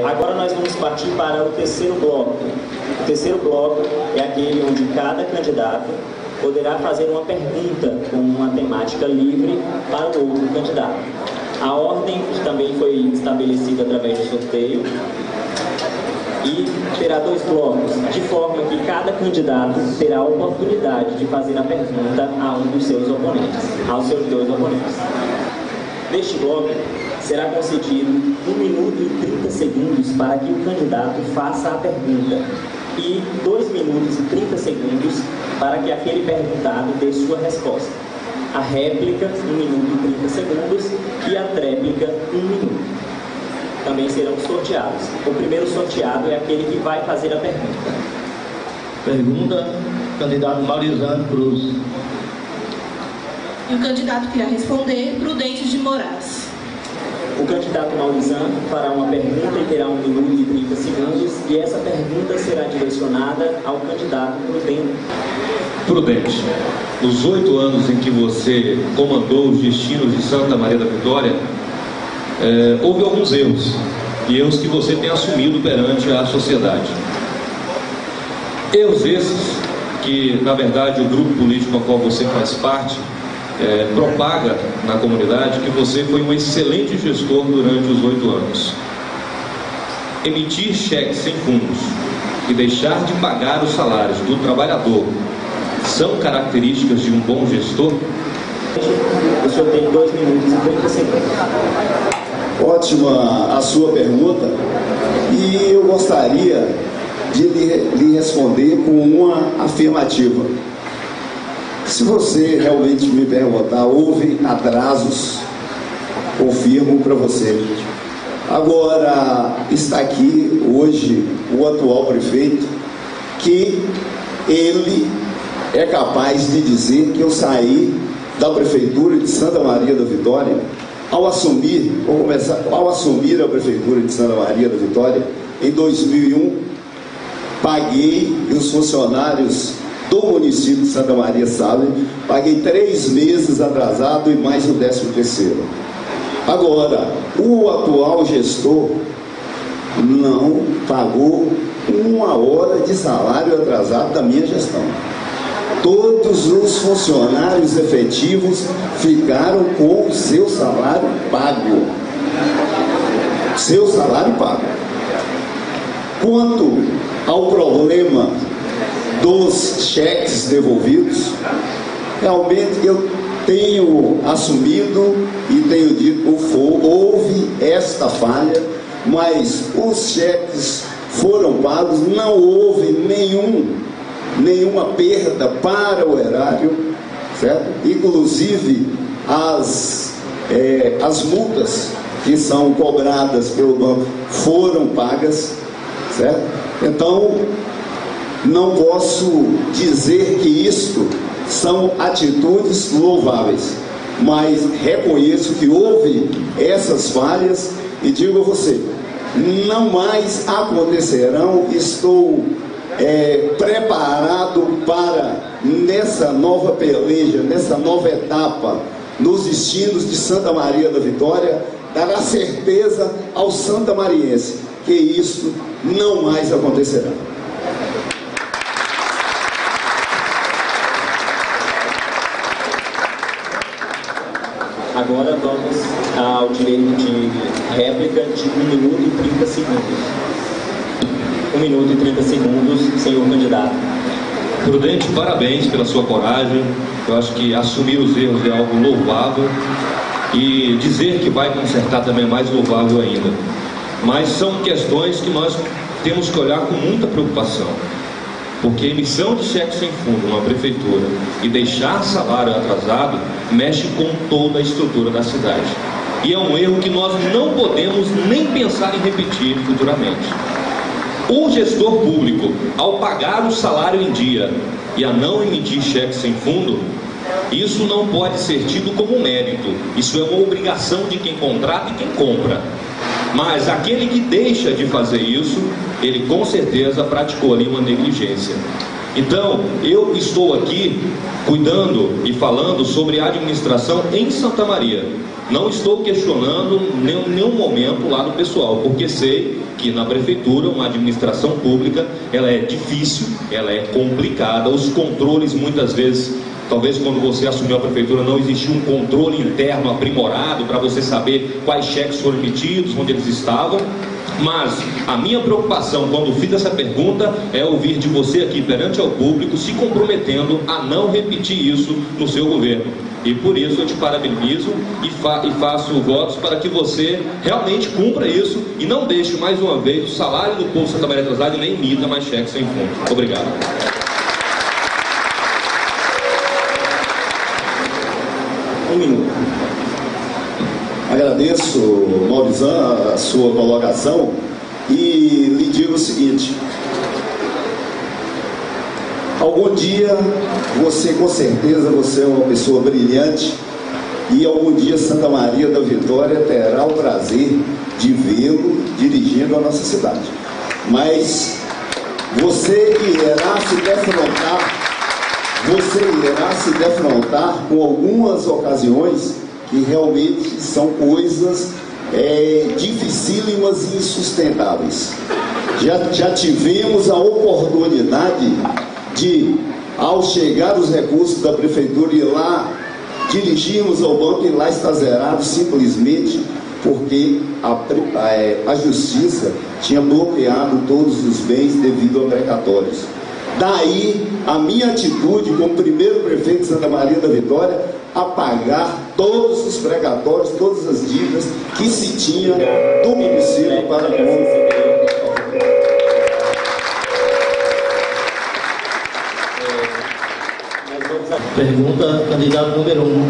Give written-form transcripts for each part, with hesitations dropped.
Agora nós vamos partir para o terceiro bloco. O terceiro bloco é aquele onde cada candidato poderá fazer uma pergunta com uma temática livre para o outro candidato. A ordem também foi estabelecida através do sorteio e terá 2 blocos, de forma que cada candidato terá a oportunidade de fazer a pergunta a um dos seus oponentes, aos seus 2 oponentes. Neste bloco, será concedido 1 minuto e 30 segundos para que o candidato faça a pergunta e 2 minutos e 30 segundos para que aquele perguntado dê sua resposta. A réplica, 1 minuto e 30 segundos, e a tréplica, 1 minuto. Também serão sorteados. O primeiro sorteado é aquele que vai fazer a pergunta. Pergunta, candidato Maurizano Cruz. E o candidato que irá responder, Prudente de Moraes. O candidato Maurizano fará uma pergunta e terá 1 minuto e 30 segundos, e essa pergunta será direcionada ao candidato Prudente. Prudente, nos 8 anos em que você comandou os destinos de Santa Maria da Vitória, houve alguns erros, e erros que você tem assumido perante a sociedade. Erros esses que, na verdade, o grupo político ao qual você faz parte propaga na comunidade que você foi um excelente gestor durante os 8 anos. Emitir cheques sem fundos e deixar de pagar os salários do trabalhador são características de um bom gestor? O senhor tem 2 minutos e 30 segundos. Ótima a sua pergunta, e eu gostaria de lhe responder com uma afirmativa. Se você realmente me perguntar, houve atrasos, confirmo para você. Agora, está aqui hoje o atual prefeito, que ele é capaz de dizer que eu saí da prefeitura de Santa Maria da Vitória, ao assumir a prefeitura de Santa Maria da Vitória, em 2001, paguei, e os funcionários do município de Santa Maria sabem, paguei 3 meses atrasado e mais o 13º. Agora, o atual gestor não pagou 1 hora de salário atrasado da minha gestão. Todos os funcionários efetivos ficaram com o seu salário pago. Seu salário pago. Quanto ao problema dos cheques devolvidos, realmente eu tenho assumido e tenho dito, houve esta falha, mas os cheques foram pagos, não houve nenhuma perda para o erário, certo? Inclusive as multas que são cobradas pelo banco foram pagas, certo? Então, não posso dizer que isto são atitudes louváveis, mas reconheço que houve essas falhas e digo a você, não mais acontecerão. Estou preparado para, nessa nova peleja, nessa nova etapa, nos destinos de Santa Maria da Vitória, dar a certeza ao santamariense que isso não mais acontecerá. Agora vamos ao direito de réplica de 1 minuto e 30 segundos. 1 minuto e 30 segundos, senhor candidato. Prudente, parabéns pela sua coragem. Eu acho que assumir os erros é algo louvável, e dizer que vai consertar também é mais louvável ainda. Mas são questões que nós temos que olhar com muita preocupação, porque emissão de cheque sem fundo numa prefeitura e deixar salário atrasado mexe com toda a estrutura da cidade. E é um erro que nós não podemos nem pensar em repetir futuramente. O gestor público, ao pagar o salário em dia e a não emitir cheque sem fundo, isso não pode ser tido como mérito. Isso é uma obrigação de quem contrata e quem compra. Mas aquele que deixa de fazer isso, ele com certeza praticou ali uma negligência. Então, eu estou aqui cuidando e falando sobre a administração em Santa Maria. Não estou questionando em nenhum momento o lado pessoal, porque sei que na prefeitura uma administração pública, ela é difícil, ela é complicada, os controles muitas vezes, talvez quando você assumiu a prefeitura não existia um controle interno aprimorado para você saber quais cheques foram emitidos, onde eles estavam. Mas a minha preocupação quando fiz essa pergunta é ouvir de você aqui perante ao público se comprometendo a não repetir isso no seu governo. E por isso eu te parabenizo e faço votos para que você realmente cumpra isso e não deixe mais uma vez o salário do povo de Santa Maria atrasado e nem emita mais cheques sem fundo. Obrigado. Um minuto. Agradeço, Maurizan, a sua colocação e lhe digo o seguinte: algum dia você, com certeza, você é uma pessoa brilhante e algum dia Santa Maria da Vitória terá o prazer de vê-lo dirigindo a nossa cidade. Mas você irá se defrontar com algumas ocasiões que realmente são coisas dificílimas e insustentáveis. Já tivemos a oportunidade de, ao chegar os recursos da prefeitura, ir lá, dirigirmos ao banco e lá está zerado simplesmente porque a justiça tinha bloqueado todos os bens devido a precatórios. Daí a minha atitude como primeiro prefeito de Santa Maria da Vitória a pagar todos os precatórios, todas as dívidas que se tinha do município para com. Pergunta, candidato número 1,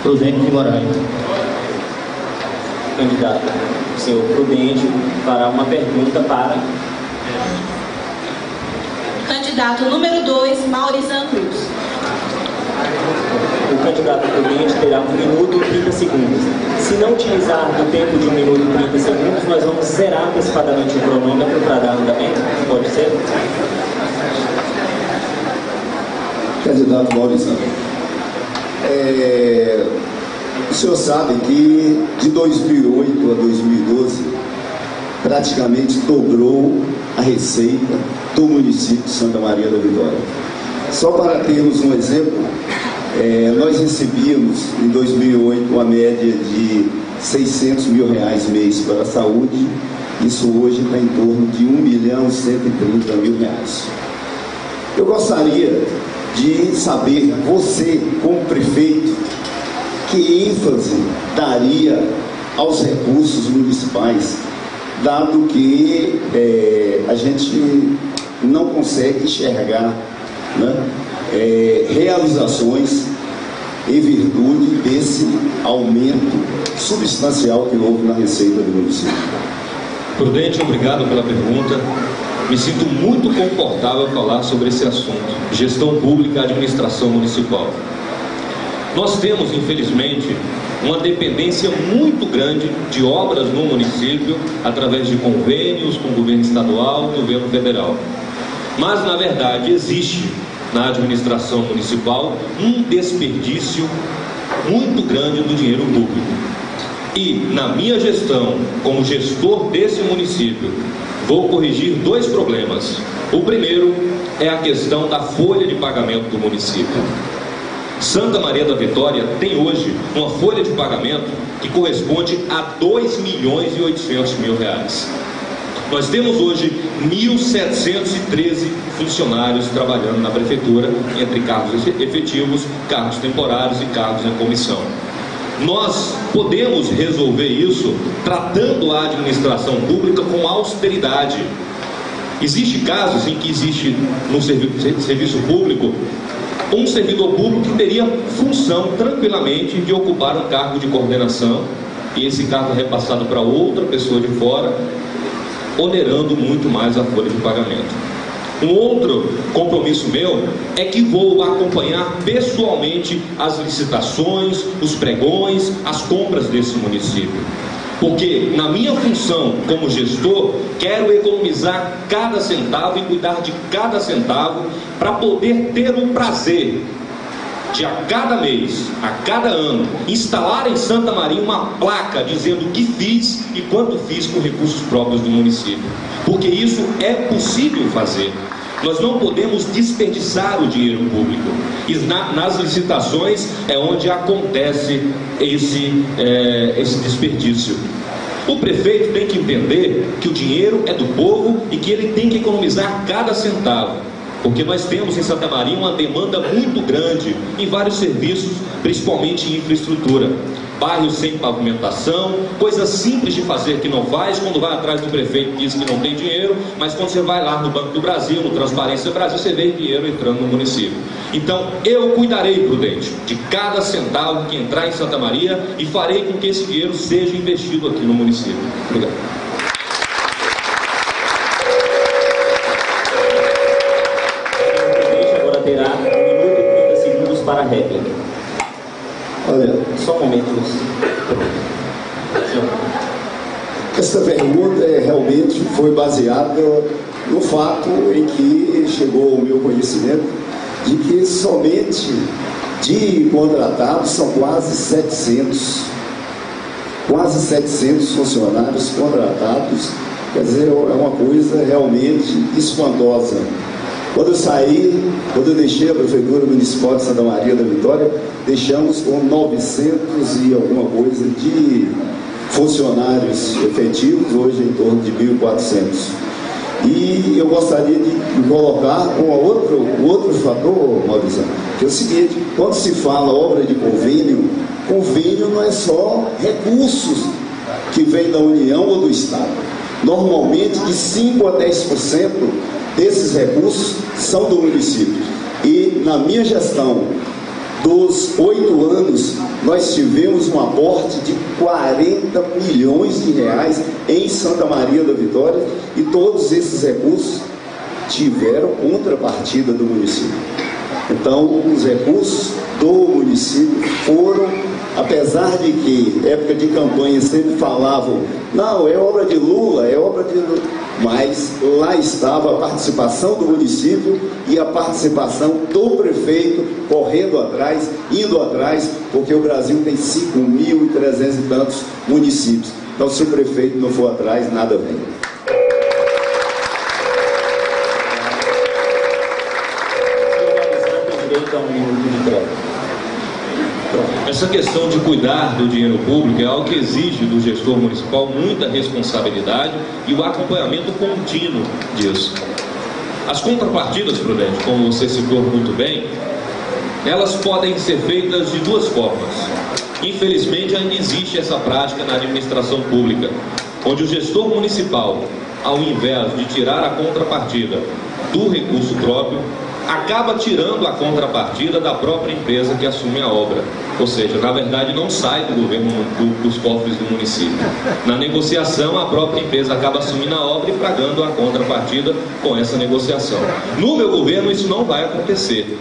Prudente de Moraes. Candidato, o senhor Prudente fará uma pergunta para... Candidato número 2, Maurizan Cruz. O candidato Prudente terá 1 minuto e 30 segundos. Se não utilizar do tempo de 1 minuto e 30 segundos, nós vamos zerar antecipadamente o cronômetro para dar andamento. Pode ser? Candidato Maurizan, o senhor sabe que de 2008 a 2012 praticamente dobrou a receita do município de Santa Maria da Vitória. Só para termos um exemplo, nós recebíamos em 2008 uma média de R$600 mil mês para a saúde. Isso hoje está em torno de R$1.130.000. Eu gostaria de saber, você como prefeito, que ênfase daria aos recursos municipais, dado que a gente não consegue enxergar, né, realizações em virtude desse aumento substancial que houve na receita do município. Prudente, obrigado pela pergunta. Me sinto muito confortável a falar sobre esse assunto, gestão pública e administração municipal. Nós temos, infelizmente, uma dependência muito grande de obras no município, através de convênios com o governo estadual e o governo federal. Mas, na verdade, existe na administração municipal um desperdício muito grande do dinheiro público. E, na minha gestão, como gestor desse município, vou corrigir 2 problemas. O primeiro é a questão da folha de pagamento do município. Santa Maria da Vitória tem hoje uma folha de pagamento que corresponde a R$2.800.000. Nós temos hoje 1.713 funcionários trabalhando na prefeitura, entre cargos efetivos, cargos temporários e cargos em comissão. Nós podemos resolver isso tratando a administração pública com austeridade. Existem casos em que existe no serviço público um servidor público que teria função tranquilamente de ocupar um cargo de coordenação e esse cargo é repassado para outra pessoa de fora, onerando muito mais a folha de pagamento. Um outro compromisso meu é que vou acompanhar pessoalmente as licitações, os pregões, as compras desse município. porque na minha função como gestor, quero economizar cada centavo e cuidar de cada centavo para poder ter o prazer de a cada mês, a cada ano, instalar em Santa Maria uma placa dizendo o que fiz e quanto fiz com recursos próprios do município, porque isso é possível fazer. Nós não podemos desperdiçar o dinheiro público, e nas licitações é onde acontece esse desperdício. O prefeito tem que entender que o dinheiro é do povo e que ele tem que economizar cada centavo, porque nós temos em Santa Maria uma demanda muito grande em vários serviços, principalmente em infraestrutura. Bairros sem pavimentação, coisas simples de fazer que não faz. Quando vai atrás do prefeito diz que não tem dinheiro, mas quando você vai lá no Banco do Brasil, no Transparência Brasil, você vê dinheiro entrando no município. Então eu cuidarei, Prudente, de cada centavo que entrar em Santa Maria e farei com que esse dinheiro seja investido aqui no município. Obrigado. Terá 1 minuto e 30 segundos para a réplica. Olha, Só um momento. essa pergunta realmente foi baseada no fato em que chegou ao meu conhecimento de que somente de contratados são quase 700 funcionários contratados. Quer dizer, é uma coisa realmente espantosa. Quando eu deixei a Prefeitura Municipal de Santa Maria da Vitória, deixamos com 900 e alguma coisa de funcionários efetivos, hoje em torno de 1.400. E eu gostaria de colocar um outro fator, Maurício, que é o seguinte: quando se fala obra de convênio não é só recursos que vêm da União ou do Estado. Normalmente, de 5% a 10% desses recursos são do município. E na minha gestão dos 8 anos, nós tivemos um aporte de 40 milhões de reais em Santa Maria da Vitória, e todos esses recursos tiveram contrapartida do município. Então, os recursos do município foram, apesar de que, época de campanha, sempre falavam, não, é obra de Lula, é obra de Lula, mas lá estava a participação do município e a participação do prefeito correndo atrás, indo atrás, porque o Brasil tem 5.300 e tantos municípios. Então, se o prefeito não for atrás, nada vem. Essa questão de cuidar do dinheiro público é algo que exige do gestor municipal muita responsabilidade e o acompanhamento contínuo disso. As contrapartidas, Prudente, como você citou muito bem, elas podem ser feitas de duas formas. Infelizmente, ainda existe essa prática na administração pública, onde o gestor municipal, ao invés de tirar a contrapartida do recurso próprio, acaba tirando a contrapartida da própria empresa que assume a obra. Ou seja, na verdade não sai do governo, dos cofres do município. Na negociação, a própria empresa acaba assumindo a obra e pagando a contrapartida com essa negociação. No meu governo isso não vai acontecer.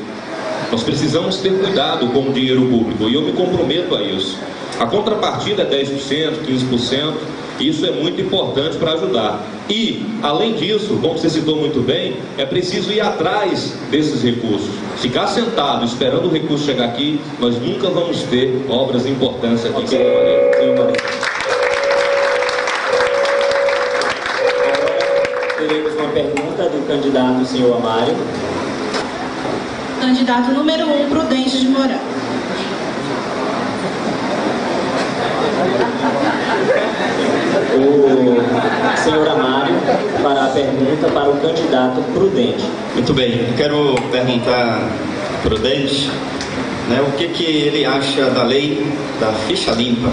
Nós precisamos ter cuidado com o dinheiro público e eu me comprometo a isso. A contrapartida é 10%, 15%, isso é muito importante para ajudar. E, além disso, como você citou muito bem, é preciso ir atrás desses recursos. Ficar sentado esperando o recurso chegar aqui, nós nunca vamos ter obras importantes aqui em Santa Maria. Teremos uma pergunta do candidato senhor Amário. Candidato número 1, Prudente de Moraes. O senhor Amário para a pergunta para o candidato Prudente. Muito bem, eu quero perguntar Prudente, né, o que ele acha da lei da ficha limpa.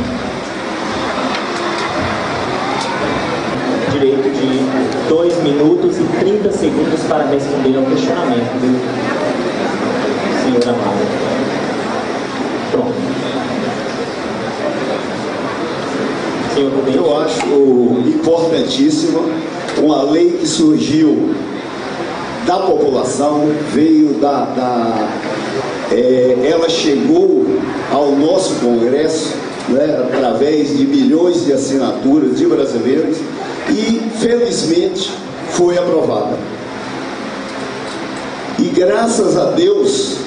Direito de 2 minutos e 30 segundos para responder ao questionamento do senhor Amário. Pronto. Eu acho importantíssima uma lei que surgiu da população, veio ela chegou ao nosso Congresso, né, através através de milhões de assinaturas de brasileiros e, felizmente, foi aprovada. E graças a Deus,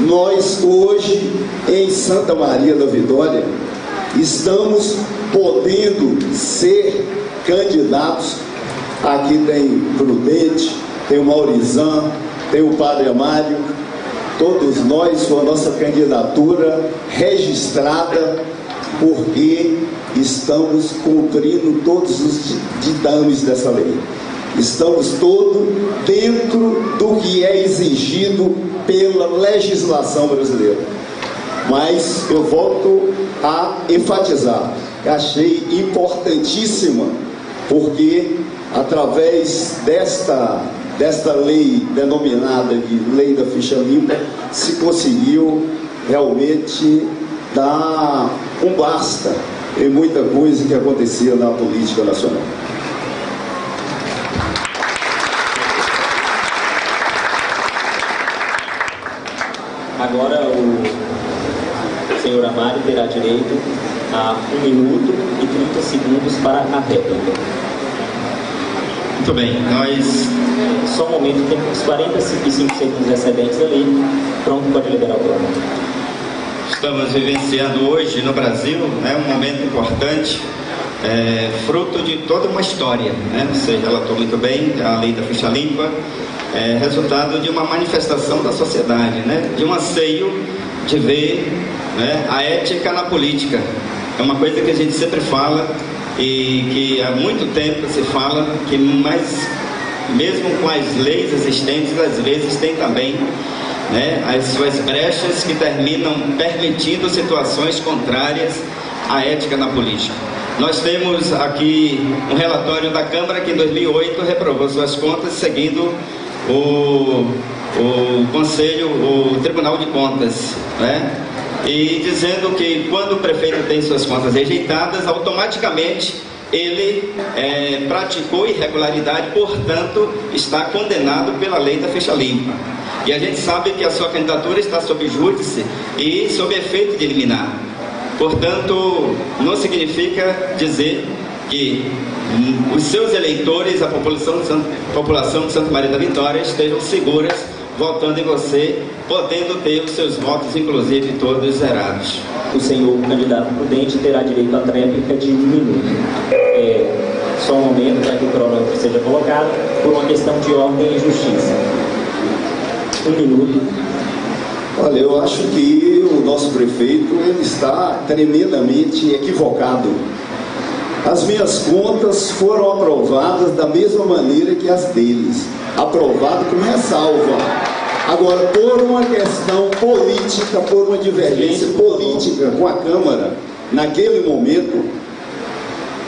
nós hoje, em Santa Maria da Vitória, estamos podendo ser candidatos. Aqui tem Prudente, tem o Maurizan, tem o Padre Amário, todos nós com a nossa candidatura registrada, porque estamos cumprindo todos os ditames dessa lei. Estamos todos dentro do que é exigido pela legislação brasileira. Mas eu volto a enfatizar, achei importantíssima, porque através desta lei denominada de Lei da Ficha Limpa, se conseguiu realmente dar um basta em muita coisa que acontecia na política nacional. Agora o senhor Amário terá direito a 1 minuto e 30 segundos para a réplica. Muito bem, nós... Só um momento, tem uns 45 segundos excedentes ali. Pronto, pode liberar o programa. Estamos vivenciando hoje no Brasil, né, um momento importante, fruto de toda uma história, né? Você relatou muito bem a Lei da Ficha Limpa, resultado de uma manifestação da sociedade, né? De um anseio de ver, né, a ética na política. É uma coisa que a gente sempre fala e que há muito tempo se fala, que mesmo com as leis existentes, às vezes tem também, né, as suas brechas que terminam permitindo situações contrárias à ética na política. Nós temos aqui um relatório da Câmara que em 2008 reprovou suas contas seguindo o Conselho, o Tribunal de Contas, né? E dizendo que quando o prefeito tem suas contas rejeitadas, automaticamente ele praticou irregularidade, portanto está condenado pela Lei da Ficha Limpa. E a gente sabe que a sua candidatura está sob júdice e sob efeito de liminar. Portanto, não significa dizer que os seus eleitores, a população de Santa Maria da Vitória, estejam seguras votando em você, podendo ter os seus votos, inclusive, todos zerados. O senhor candidato Prudente terá direito à tréplica de 1 minuto. Só um momento para que o cronômetro seja colocado, por uma questão de ordem e justiça. 1 minuto. Olha, eu acho que o nosso prefeito ele está tremendamente equivocado. As minhas contas foram aprovadas da mesma maneira que as deles. Aprovado com ressalva. Agora, por uma questão política, por uma divergência política com a Câmara, naquele momento,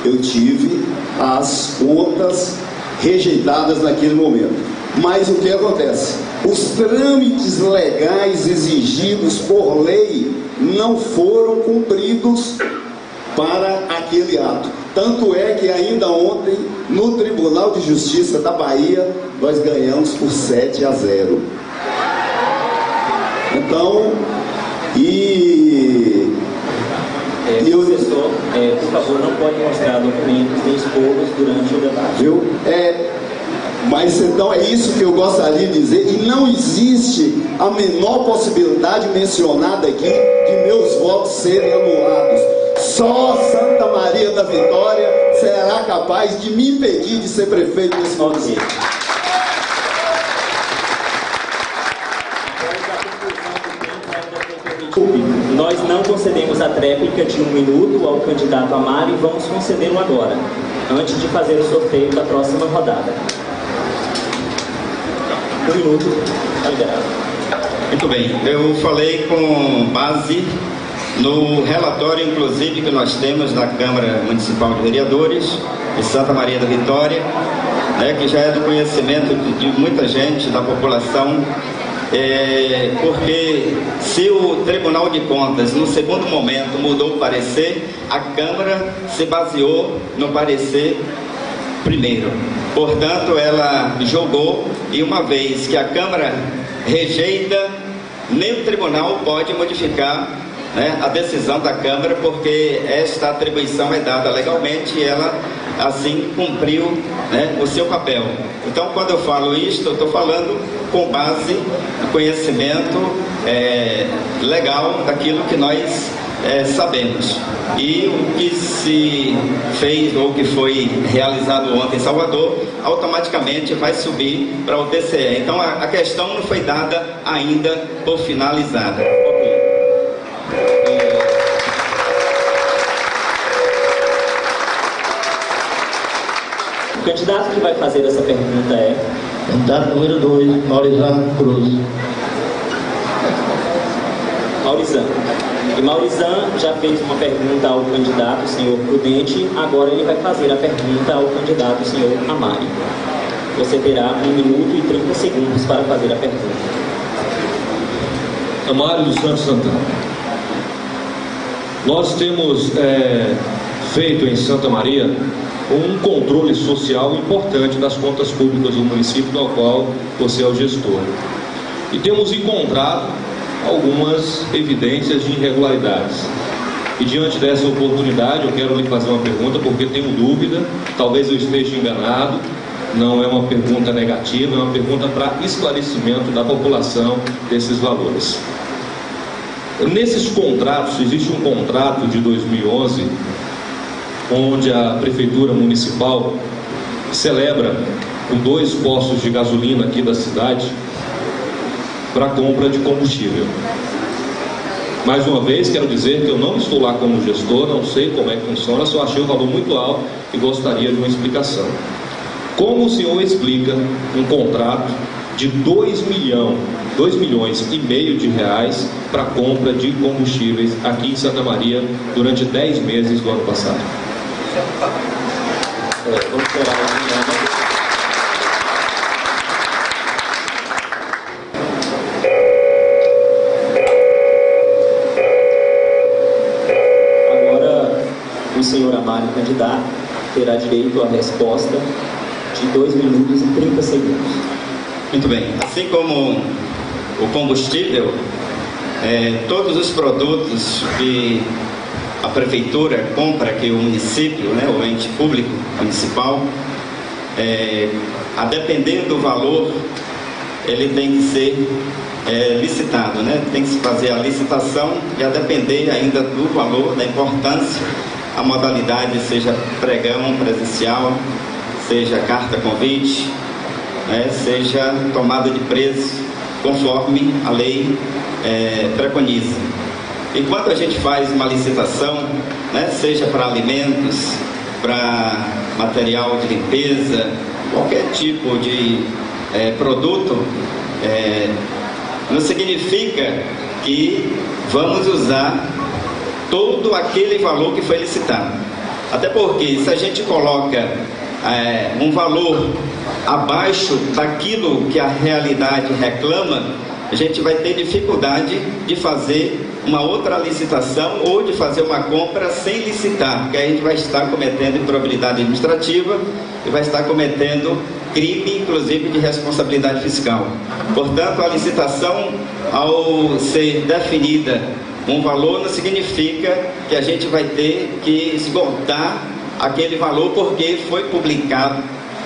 eu tive as contas rejeitadas naquele momento. Mas o que acontece? Os trâmites legais exigidos por lei não foram cumpridos para aquele ato. Tanto é que ainda ontem, no Tribunal de Justiça da Bahia, nós ganhamos por 7-0. Então, professor, por favor, não pode mostrar documentos nem expô-los durante o debate. Viu? Mas então é isso que eu gostaria de dizer, e não existe a menor possibilidade mencionada aqui de meus votos serem anulados. Só Santa Maria da Vitória será capaz de me impedir de ser prefeito desse município. Nós não concedemos a tréplica de 1 minuto ao candidato Amário e vamos concedê-lo agora, antes de fazer o sorteio da próxima rodada. 1 minuto, está liberado. Muito bem, eu falei com base no relatório, inclusive, que nós temos da Câmara Municipal de Vereadores de Santa Maria da Vitória, né, que já é do conhecimento de muita gente, da população, porque se o Tribunal de Contas, no segundo momento, mudou o parecer, a Câmara se baseou no parecer primeiro. Portanto, ela julgou, e uma vez que a Câmara rejeita, nem o Tribunal pode modificar, né, a decisão da Câmara, porque esta atribuição é dada legalmente e ela assim cumpriu, né, o seu papel. Então, quando eu falo isto, eu estou falando com base no conhecimento legal daquilo que nós sabemos. E o que se fez ou que foi realizado ontem em Salvador, automaticamente vai subir para o TCE. Então a questão não foi dada ainda por finalizada. O candidato que vai fazer essa pergunta é... Candidato número 2, Maurizan Cruz. Maurizan. E Maurizan já fez uma pergunta ao candidato, senhor Prudente, agora ele vai fazer a pergunta ao candidato, senhor Amari. Você terá 1 minuto e 30 segundos para fazer a pergunta. Amari dos Santos Santana. Nós temos feito em Santa Maria um controle social importante das contas públicas do município, do qual você é o gestor. E temos encontrado algumas evidências de irregularidades. E diante dessa oportunidade, eu quero lhe fazer uma pergunta, porque tenho dúvida, talvez eu esteja enganado, não é uma pergunta negativa, é uma pergunta para esclarecimento da população desses valores. Nesses contratos, existe um contrato de 2011, onde a Prefeitura Municipal celebra com 2 postos de gasolina aqui da cidade para a compra de combustível. Mais uma vez, quero dizer que eu não estou lá como gestor, não sei como é que funciona, só achei o valor muito alto e gostaria de uma explicação. Como o senhor explica um contrato de 2 milhões e meio de reais para a compra de combustíveis aqui em Santa Maria durante 10 meses do ano passado? Vamos esperar agora, o senhor Amari, candidato, terá direito à resposta de 2 minutos e 30 segundos. Muito bem. Assim como o combustível, todos os produtos que a Prefeitura compra, que o município, né, o ente público municipal, a depender do valor, ele tem que ser licitado, né? Tem que se fazer a licitação e a depender ainda do valor, da importância, a modalidade, seja pregão presencial, seja carta convite, seja tomada de preço, conforme a lei preconiza. E quando a gente faz uma licitação, né, seja para alimentos, para material de limpeza, qualquer tipo de produto, não significa que vamos usar todo aquele valor que foi licitado. Até porque se a gente coloca um valor abaixo daquilo que a realidade reclama, a gente vai ter dificuldade de fazer uma outra licitação ou de fazer uma compra sem licitar, porque aí a gente vai estar cometendo improbidade administrativa e vai estar cometendo crime, inclusive de responsabilidade fiscal. Portanto, a licitação, ao ser definida um valor, não significa que a gente vai ter que esgotar aquele valor porque foi publicado.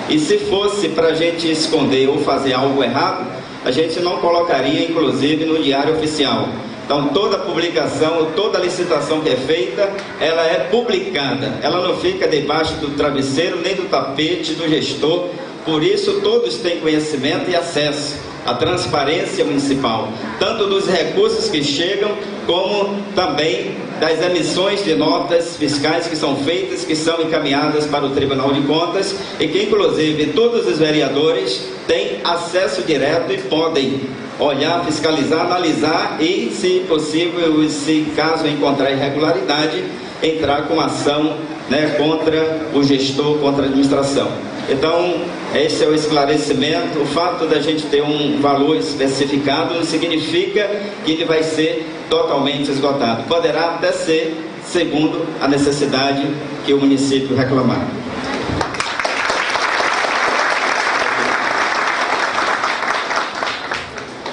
E se fosse para a gente esconder ou fazer algo errado, a gente não colocaria, inclusive, no Diário Oficial. Então, toda publicação, toda licitação que é feita, ela é publicada. Ela não fica debaixo do travesseiro, nem do tapete do gestor. Por isso, todos têm conhecimento e acesso à transparência municipal, tanto dos recursos que chegam, como também das emissões de notas fiscais que são feitas, que são encaminhadas para o Tribunal de Contas e que, inclusive, todos os vereadores têm acesso direto e podem olhar, fiscalizar, analisar e, se possível, se caso encontrar irregularidade, entrar com ação, né, contra o gestor, contra a administração. Então, esse é o esclarecimento. O fato da gente ter um valor especificado não significa que ele vai ser totalmente esgotado. Poderá até ser segundo a necessidade que o município reclamar.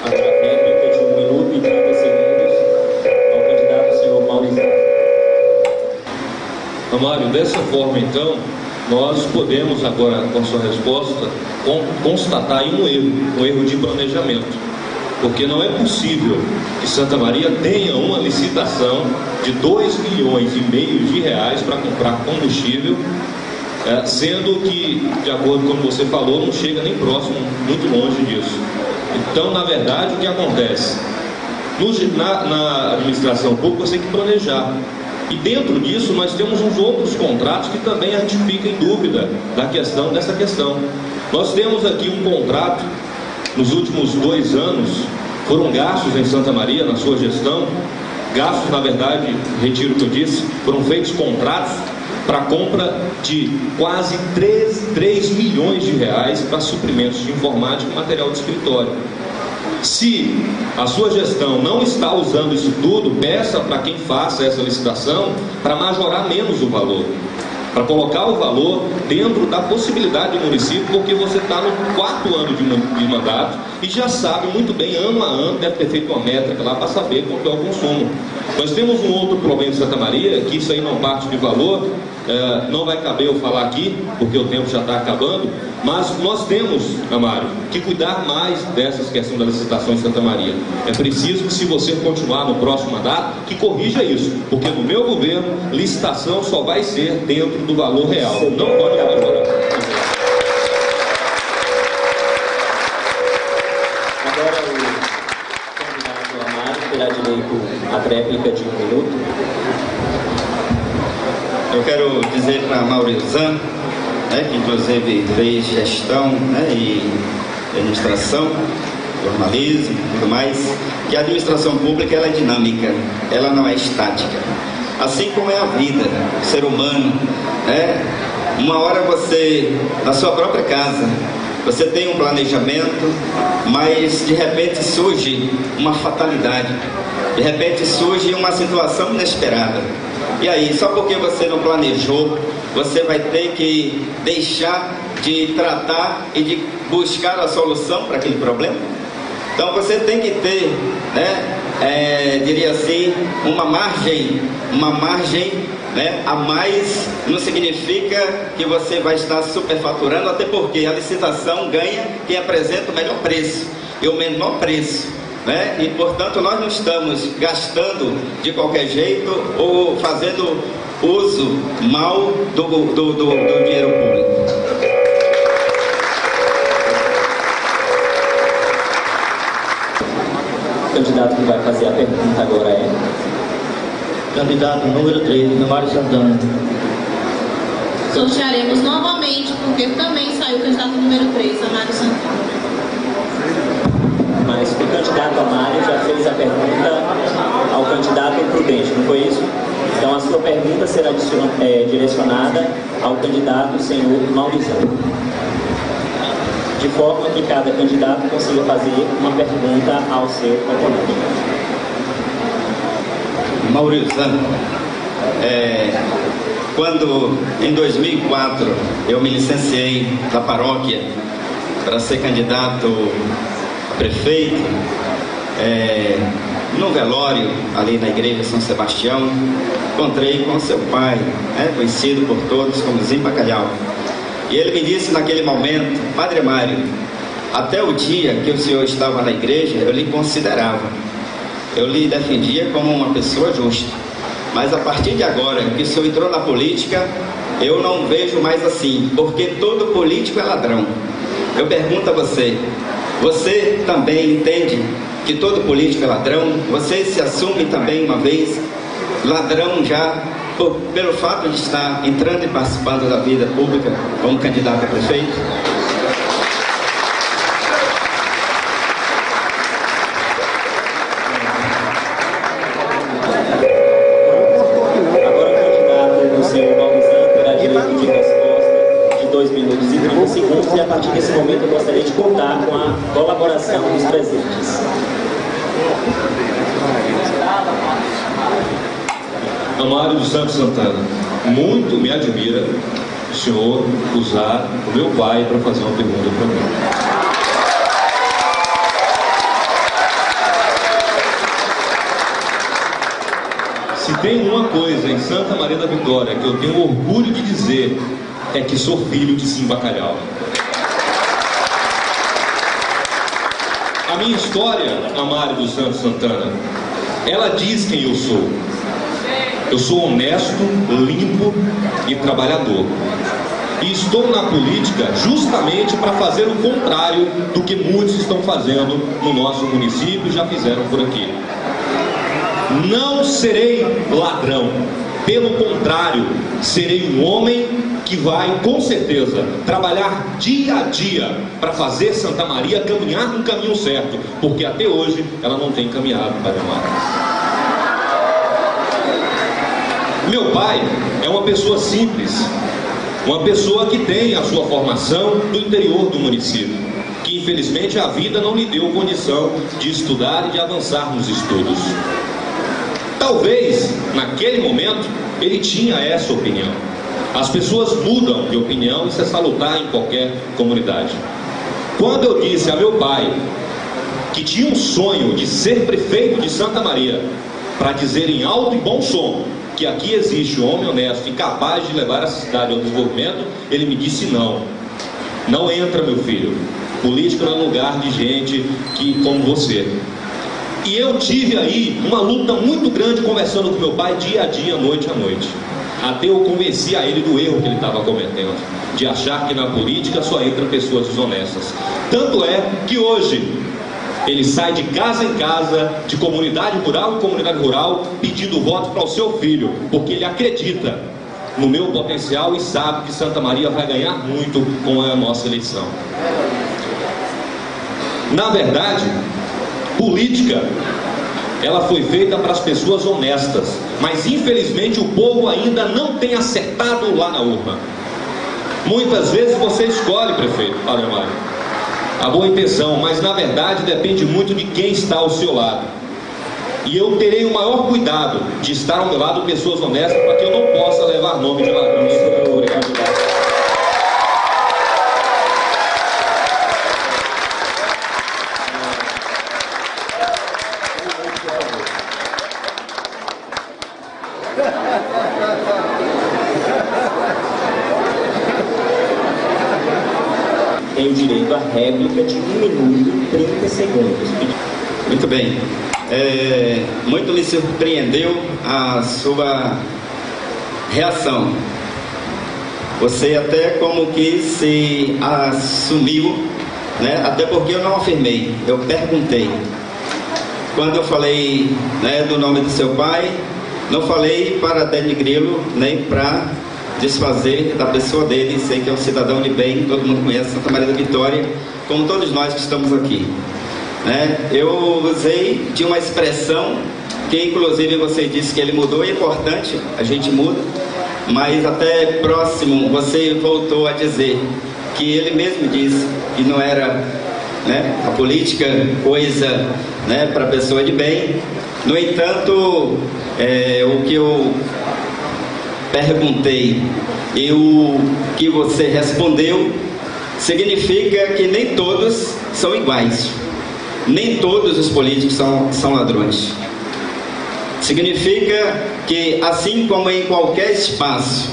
A réplica de 1 minuto e 30 segundos ao candidato senhor Amário, dessa forma então, nós podemos agora, com a sua resposta, constatar aí um erro de planejamento. Porque não é possível que Santa Maria tenha uma licitação de 2,5 milhões de reais para comprar combustível, sendo que, de acordo com o que você falou, não chega nem próximo, muito longe disso. Então, na verdade, o que acontece? Na administração pública você tem que planejar. E dentro disso nós temos uns outros contratos que também a gente fica em dúvida dessa questão. Nós temos aqui um contrato, nos últimos 2 anos, foram gastos em Santa Maria, na sua gestão, gastos, na verdade, retiro o que eu disse, foram feitos contratos para compra de quase 3 milhões de reais para suprimentos de informática e material de escritório. Se a sua gestão não está usando isso tudo, peça para quem faça essa licitação para majorar menos o valor, para colocar o valor dentro da possibilidade do município, porque você está no 4º ano de mandato e já sabe muito bem, ano a ano, deve ter feito uma métrica lá para saber quanto é o consumo. Nós temos um outro problema em Santa Maria, que isso aí não parte de valor, não vai caber eu falar aqui, porque o tempo já está acabando, mas nós temos, Amário, que cuidar mais dessas questões da licitação em Santa Maria. É preciso que, se você continuar no próximo mandato, que corrija isso, porque no meu governo, licitação só vai ser dentro do valor real, não pode majorar. Agora o candidato Amário terá direito à réplica de 1 minuto. Eu quero dizer para Maurizan, que inclusive fez gestão, e administração, jornalismo e tudo mais, que a administração pública ela é dinâmica, ela não é estática. Assim como é a vida, o ser humano, uma hora você, na sua própria casa, você tem um planejamento, mas de repente surge uma fatalidade, de repente surge uma situação inesperada. E aí, só porque você não planejou, você vai ter que deixar de tratar e de buscar a solução para aquele problema? Então você tem que ter, diria assim, uma margem a mais. Não significa que você vai estar superfaturando, até porque a licitação ganha quem apresenta o melhor preço e o menor preço. E portanto nós não estamos gastando de qualquer jeito ou fazendo uso mal do dinheiro público. O candidato que vai fazer a pergunta agora é candidato número 3, Amário Santana. Sortearemos novamente, porque também saiu o candidato número 3, Amário Santana. Mas o candidato Amário já fez a pergunta ao candidato Prudente, não foi isso? Então a sua pergunta será direcionada ao candidato senhor Maurizan, de forma que cada candidato consiga fazer uma pergunta ao seu oponente. Maurizan, quando em 2004 eu me licenciei da paróquia para ser candidato a prefeito, no velório ali na igreja São Sebastião, encontrei com seu pai, conhecido por todos como Zim Bacalhau. E ele me disse naquele momento: Padre Mário, até o dia que o senhor estava na igreja, eu lhe considerava, eu lhe defendia como uma pessoa justa, mas a partir de agora que o senhor entrou na política, eu não vejo mais assim, porque todo político é ladrão. Eu pergunto a você, você também entende que todo político é ladrão? Você se assume também uma vez ladrão já pelo fato de estar entrando e participando da vida pública como candidato a prefeito? Agora o candidato do senhor Maurizan terá direito de resposta de 2 minutos e 30 segundos, e a partir desse momento eu gostaria de contar com a colaboração dos presentes. Amário dos Santos Santana, muito me admira o senhor usar o meu pai para fazer uma pergunta para mim. Se tem uma coisa em Santa Maria da Vitória que eu tenho orgulho de dizer, é que sou filho de Sim Bacalhau. A minha história, Amário dos Santos Santana, ela diz quem eu sou. Eu sou honesto, limpo e trabalhador. E estou na política justamente para fazer o contrário do que muitos estão fazendo no nosso município e já fizeram por aqui. Não serei ladrão, pelo contrário, serei um homem que vai, com certeza, trabalhar dia a dia para fazer Santa Maria caminhar no caminho certo, porque até hoje ela não tem caminhado para amar. Meu pai é uma pessoa simples, uma pessoa que tem a sua formação do interior do município, que infelizmente a vida não lhe deu condição de estudar e de avançar nos estudos. Talvez, naquele momento, ele tinha essa opinião. As pessoas mudam de opinião, isso é salutar em qualquer comunidade. Quando eu disse a meu pai que tinha um sonho de ser prefeito de Santa Maria, para dizer em alto e bom som que aqui existe um homem honesto e capaz de levar essa cidade ao desenvolvimento, ele me disse não. Não entra, meu filho. Política não é lugar de gente como você. E eu tive aí uma luta muito grande conversando com meu pai dia a dia, noite a noite. Até eu convenci a ele do erro que ele estava cometendo, de achar que na política só entram pessoas desonestas. Tanto é que hoje ele sai de casa em casa, de comunidade rural em comunidade rural, pedindo voto para o seu filho, porque ele acredita no meu potencial e sabe que Santa Maria vai ganhar muito com a nossa eleição. Na verdade, política, ela foi feita para as pessoas honestas, mas infelizmente o povo ainda não tem acertado lá na urna. Muitas vezes você escolhe prefeito, Padre Mário, a boa intenção, mas na verdade depende muito de quem está ao seu lado. E eu terei o maior cuidado de estar ao meu lado pessoas honestas, para que eu não possa levar nome de ladrão. Obrigado. Tem o direito à réplica de 1 minuto e 30 segundos. Muito bem. Muito me surpreendeu a sua reação. Você até como que se assumiu, né? Até porque eu não afirmei, eu perguntei. Quando eu falei, né, do nome do seu pai, não falei para denigri-lo, nem para desfazer da pessoa dele. Sei que é um cidadão de bem, todo mundo conhece Santa Maria da Vitória, como todos nós que estamos aqui, né? Eu usei de uma expressão que inclusive você disse que ele mudou, é importante, a gente muda, mas até próximo você voltou a dizer que ele mesmo disse que não era, né, a política coisa, né, para pessoa de bem. No entanto, o que eu perguntei e o que você respondeu significa que nem todos são iguais, nem todos os políticos são ladrões. Significa que assim como em qualquer espaço,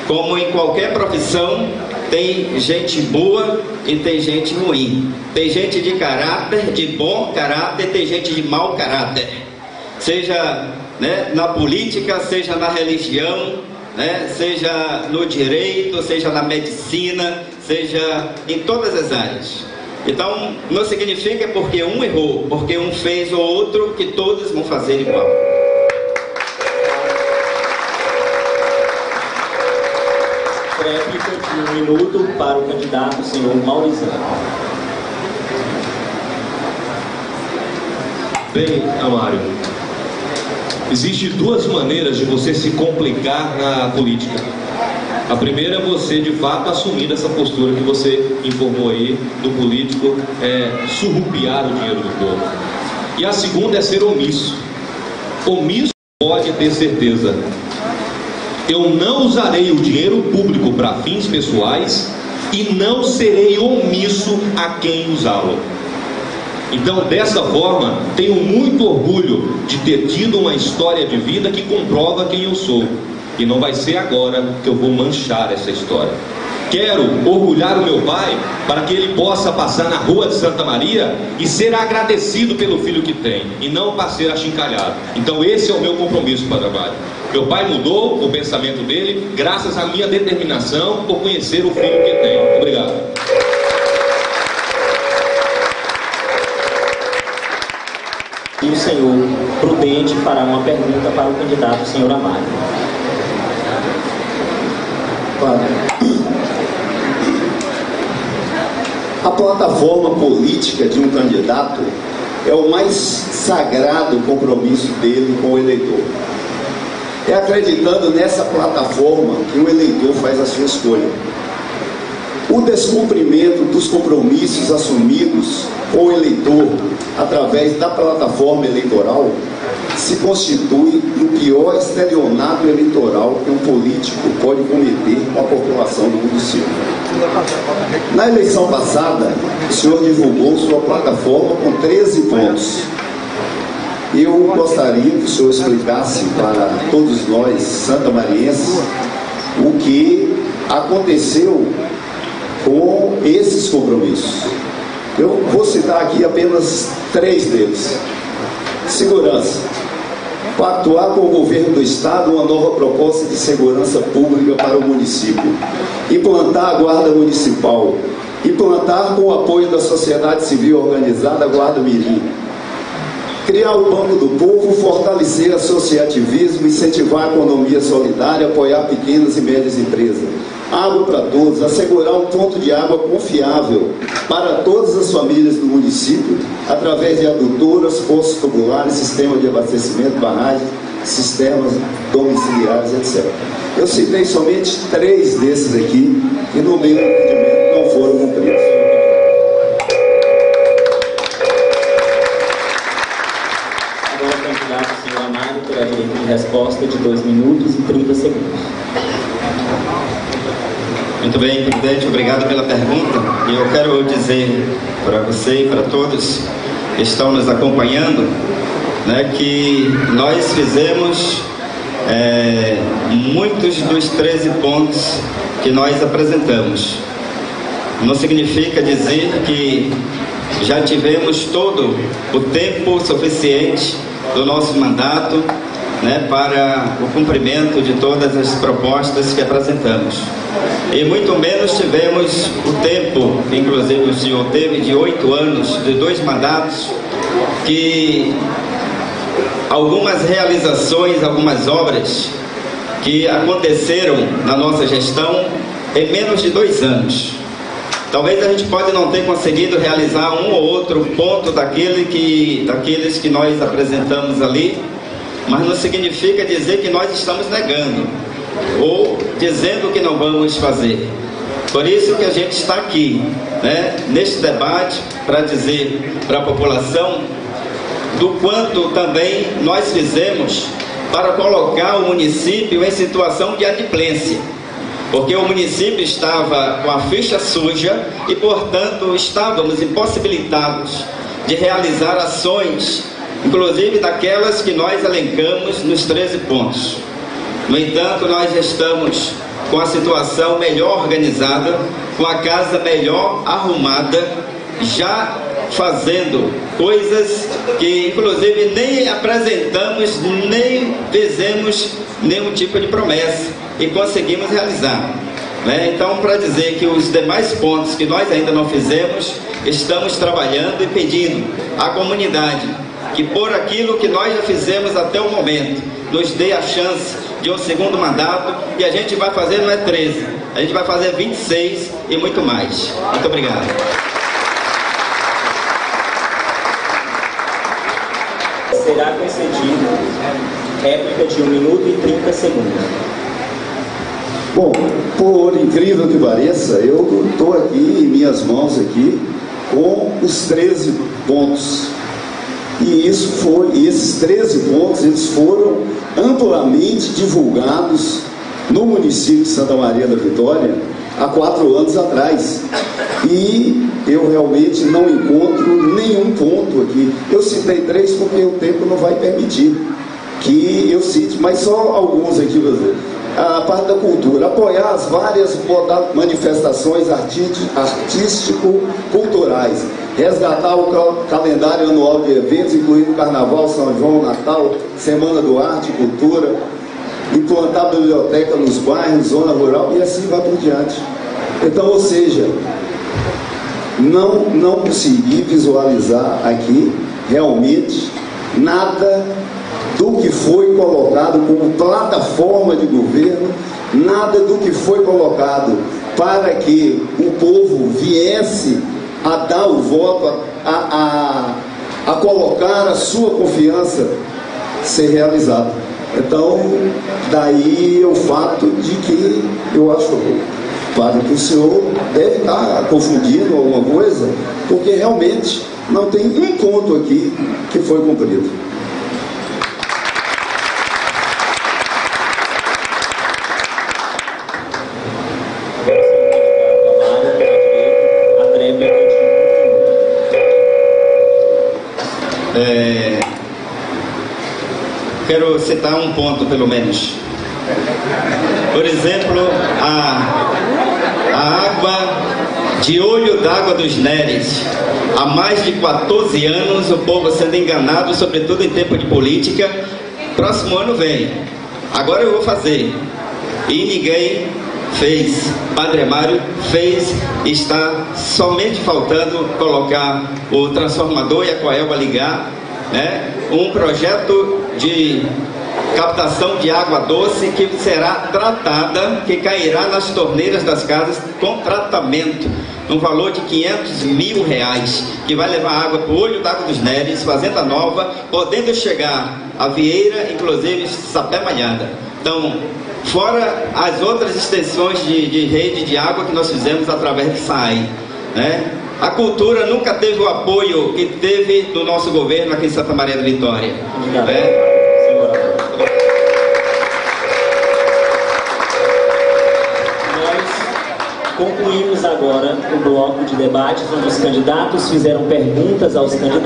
como em qualquer profissão, tem gente boa e tem gente ruim, tem gente de caráter, de bom caráter, tem gente de mau caráter, seja, né, na política, seja na religião, né, seja no direito, seja na medicina, seja em todas as áreas. Então, não significa porque um errou, porque um fez ou outro, que todos vão fazer igual. Réplica de 1 minuto para o candidato senhor Maurizano. Bem, Amário, existem duas maneiras de você se complicar na política. A primeira é você, de fato, assumir essa postura que você informou aí do político surrupiar o dinheiro do povo. E a segunda é ser omisso. Omisso, pode ter certeza. Eu não usarei o dinheiro público para fins pessoais e não serei omisso a quem usá-lo. Então, dessa forma, tenho muito orgulho de ter tido uma história de vida que comprova quem eu sou. E não vai ser agora que eu vou manchar essa história. Quero orgulhar o meu pai para que ele possa passar na rua de Santa Maria e ser agradecido pelo filho que tem, e não para ser achincalhado. Então esse é o meu compromisso, Padre Abade. Meu pai mudou o pensamento dele graças à minha determinação por conhecer o filho que tem. Obrigado. E o senhor Prudente fará uma pergunta para o candidato senhor Amário. Padre, a plataforma política de um candidato é o mais sagrado compromisso dele com o eleitor. É acreditando nessa plataforma que o eleitor faz a sua escolha. O descumprimento dos compromissos assumidos com o eleitor através da plataforma eleitoral se constitui no pior estelionato eleitoral que um político pode cometer com a população do município. Na eleição passada, o senhor divulgou sua plataforma com 13 pontos. Eu gostaria que o senhor explicasse para todos nós, santamarienses, o que aconteceu com esses compromissos. Eu vou citar aqui apenas 3 deles. Segurança. Pactuar com o governo do Estado uma nova proposta de segurança pública para o município. Implantar a Guarda Municipal. Implantar com o apoio da sociedade civil organizada a Guarda Mirim. Criar o Banco do Povo, fortalecer o associativismo, incentivar a economia solidária, apoiar pequenas e médias empresas. Água para todos, assegurar um ponto de água confiável para todas as famílias do município, através de adutoras, poços tubulares, sistema de abastecimento, barragens, sistemas domiciliares, etc. Eu citei somente 3 desses aqui, que no meu entendimento não foram cumpridos. Agora o candidato senhor Amário terá direito de resposta de 2 minutos e 30 segundos. Muito bem, presidente, obrigado pela pergunta. E eu quero dizer para você e para todos que estão nos acompanhando, né, que nós fizemos muitos dos 13 pontos que nós apresentamos. Não significa dizer que já tivemos todo o tempo suficiente do nosso mandato, né, para o cumprimento de todas as propostas que apresentamos. E muito menos tivemos o tempo, inclusive o senhor teve, de 8 anos, de 2 mandatos, que algumas realizações, algumas obras que aconteceram na nossa gestão em menos de 2 anos. Talvez a gente pode não ter conseguido realizar um ou outro ponto daqueles que nós apresentamos ali, mas não significa dizer que nós estamos negando ou dizendo que não vamos fazer. Por isso que a gente está aqui, né, neste debate, para dizer para a população do quanto também nós fizemos para colocar o município em situação de adimplência, porque o município estava com a ficha suja e, portanto, estávamos impossibilitados de realizar ações, inclusive daquelas que nós elencamos nos 13 pontos. No entanto, nós estamos com a situação melhor organizada, com a casa melhor arrumada, já fazendo coisas que, inclusive, nem apresentamos, nem fizemos nenhum tipo de promessa e conseguimos realizar, né? Então, para dizer que os demais pontos que nós ainda não fizemos, estamos trabalhando e pedindo à comunidade que, por aquilo que nós já fizemos até o momento, nos dê a chance de um segundo mandato, e a gente vai fazer, não é 13, a gente vai fazer 26 e muito mais. Muito obrigado. Será concedido réplica de 1 minuto e 30 segundos. Bom, por incrível que pareça, eu estou aqui em minhas mãos aqui com os 13 pontos. E esses 13 pontos, eles foram amplamente divulgados no município de Santa Maria da Vitória há 4 anos atrás. E eu realmente não encontro nenhum ponto aqui. Eu citei 3 porque o tempo não vai permitir que eu cite, mas só alguns aqui, a parte da cultura, apoiar as várias manifestações artístico-culturais, resgatar o calendário anual de eventos, incluindo Carnaval, São João, Natal, Semana do Arte e Cultura, implantar biblioteca nos bairros, zona rural e assim vai por diante. Então, ou seja, não consegui visualizar aqui realmente nada do que foi colocado como plataforma de governo, nada do que foi colocado para que o povo viesse a dar o voto, a colocar a sua confiança ser realizado. Então, daí o fato de que eu acho que o senhor deve estar confundindo alguma coisa, porque realmente não tem um ponto aqui que foi cumprido. Quero citar um ponto, pelo menos. Por exemplo, a água de Olho d'Água dos Neres. Há mais de 14 anos o povo sendo enganado, sobretudo em tempo de política. Próximo ano vem. Agora eu vou fazer. E ninguém fez. Padre Mário fez. Está somente faltando colocar o transformador e a Coelba ligar, né? Um projeto de captação de água doce que será tratada, que cairá nas torneiras das casas com tratamento, no valor de R$500 mil, que vai levar água para o Olho d'Água dos Neres, Fazenda Nova, podendo chegar a Vieira, inclusive Sapé Malhada. Então, fora as outras extensões de rede de água que nós fizemos através de SAI, né? A cultura nunca teve o apoio que teve do nosso governo aqui em Santa Maria da Vitória. Nós concluímos agora o bloco de debates, onde os candidatos fizeram perguntas aos candidatos.